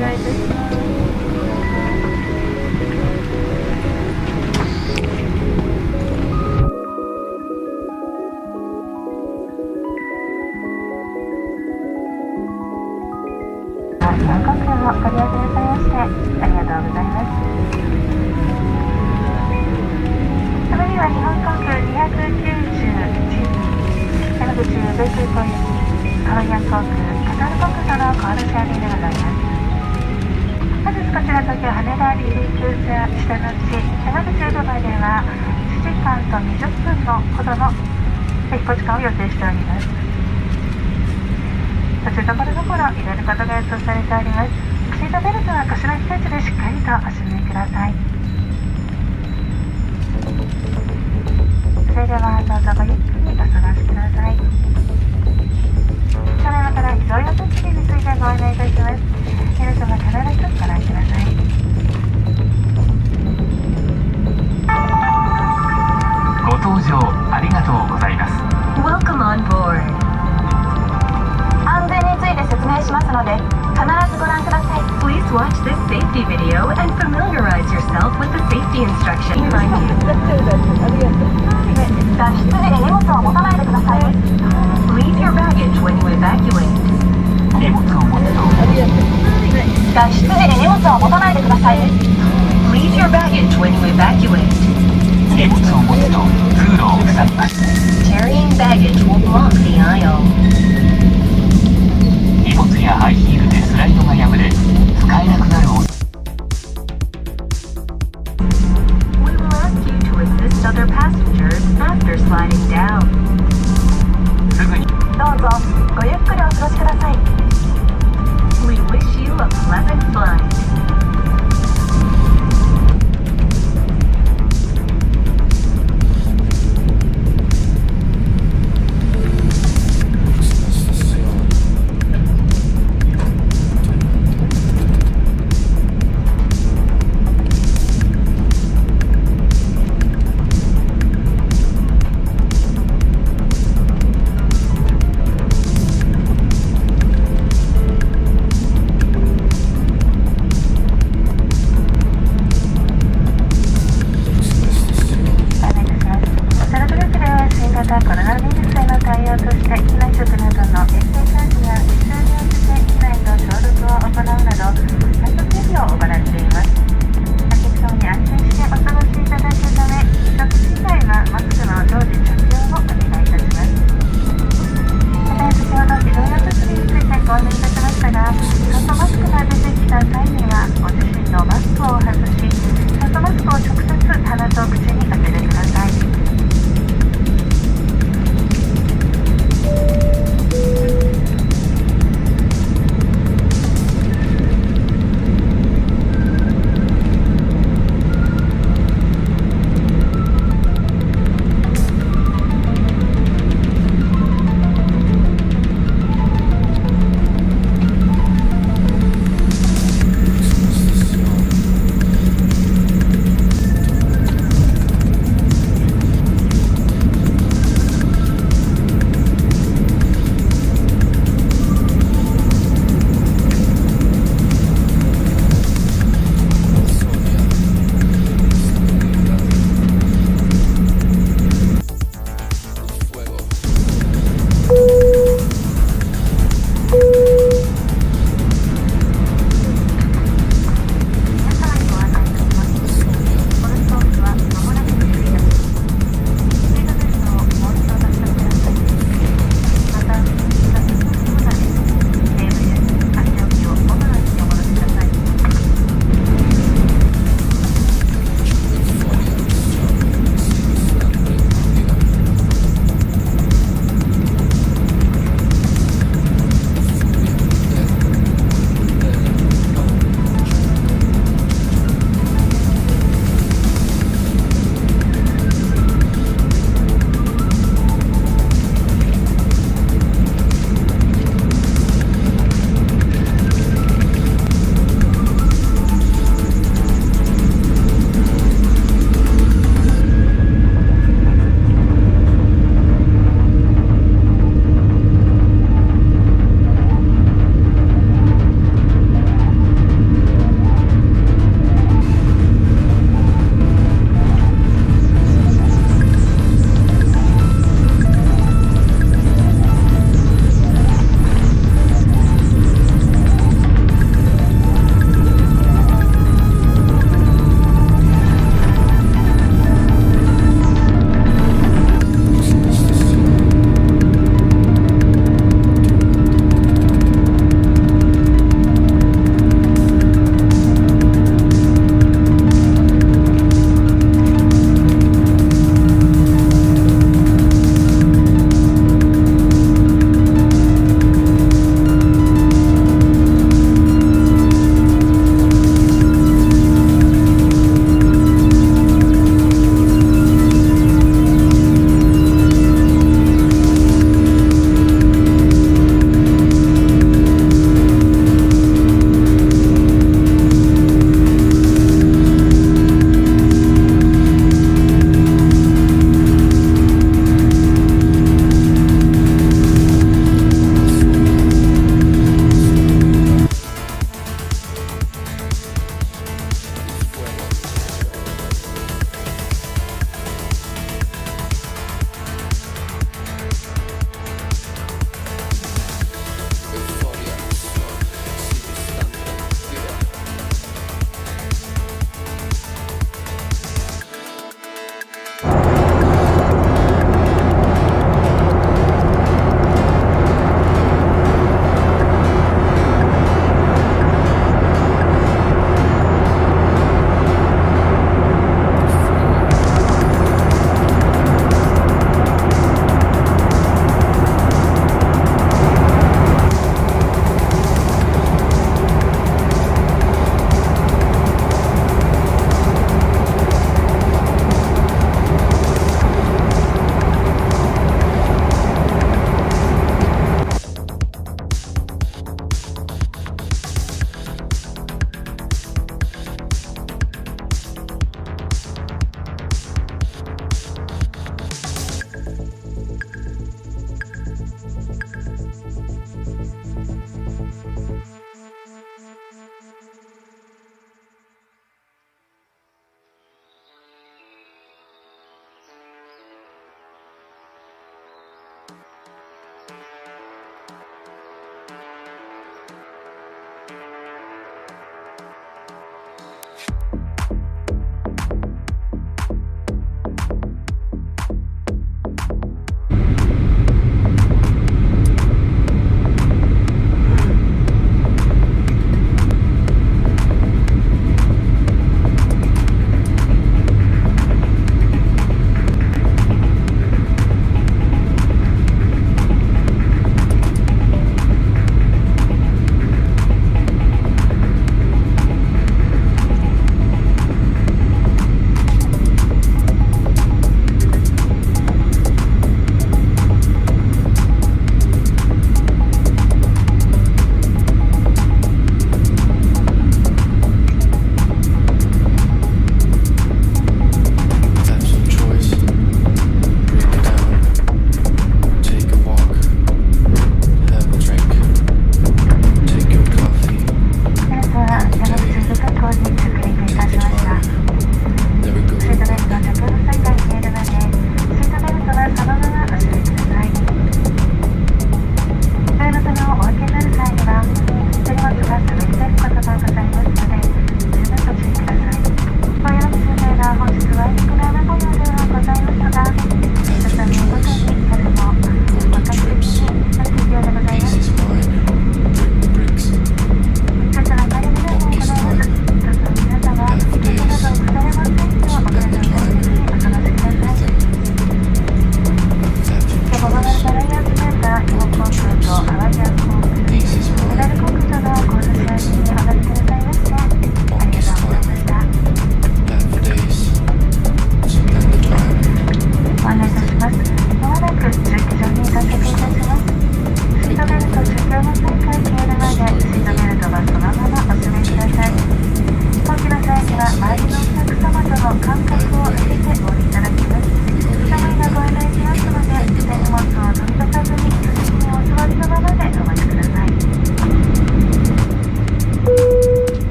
願いいたします。日本航空もご利用くださいましてありがとうございます。たまには日本航空291山口宇部空港行き東洋航空ＪAＬどこかのコールシェア便でございます。本日こちら東京羽田離陸車下の地山口宇部までは1時間と20分のほどの飛行時間を予定しております。途中ところどころ入れることが予想されております。シートベルトは腰の低い位置でしっかりとお締めください。それではどうぞごゆっくりお過ごしください。ただいまから非常用手続きについてご案内いたします。皆様必ずご覧ください。ご搭乗ありがとうございます。 Welcome on board。安全について説明しますので必ずご覧ください。 Please watch this safety video and familiarize yourself with the safety instructions. 脱出時に荷物を持たないでください。 Leave your baggage when you evacuate。 荷物を持つと脱出時に荷物を持たないでください。 Leave your baggage when you evacuate。 荷物を持つと通路を塞ぎます。 Carrying baggage will block the aisle。荷物やハイヒールでスライドが破れ使えなくなる。 We will ask you to assist other passengers after sliding down。 すぐにどうぞごゆっくりお過ごしください。 We wish you a pleasant flight。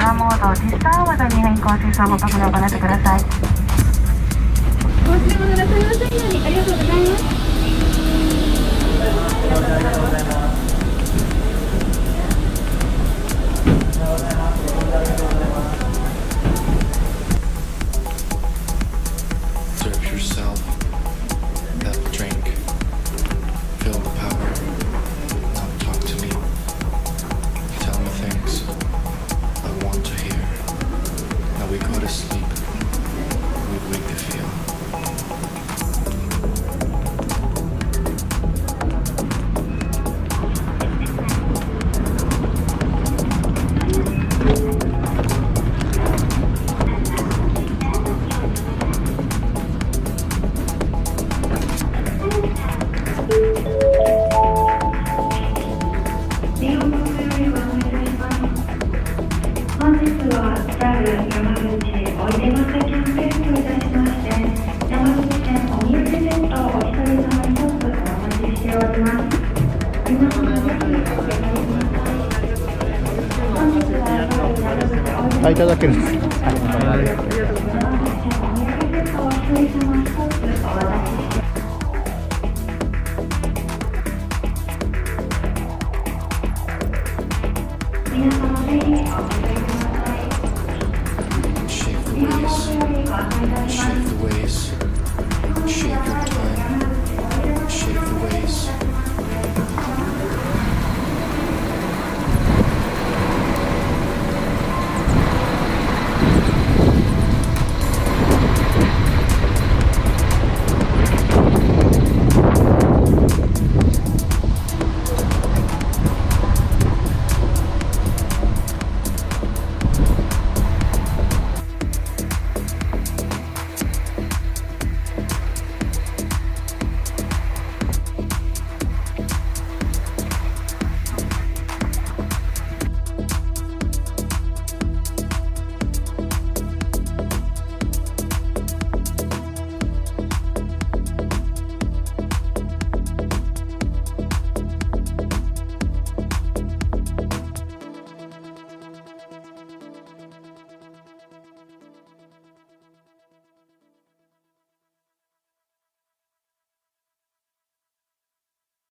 アモード、ディスターモードに変更し、相互確認を行ってください。お忘れ物なさいませんように。ありがとうございます。Serve yourself that drink. Feel the power. Now talk to me. Tell me things I want to hear. Now we go to sleep. We wake to feel. 本日は JAL 山口おいでませキャンペーンといたしまして、山口県お土産セットをお一人様一つお待ちしております。皆様ぜひお願いします。本日は JAL 山口おいでませキャンペーンといたしまして、山口県お土産セットをお一人様一つお渡しして皆様ぜひお願いします。 Shake the waves. Shake the waves. Shake your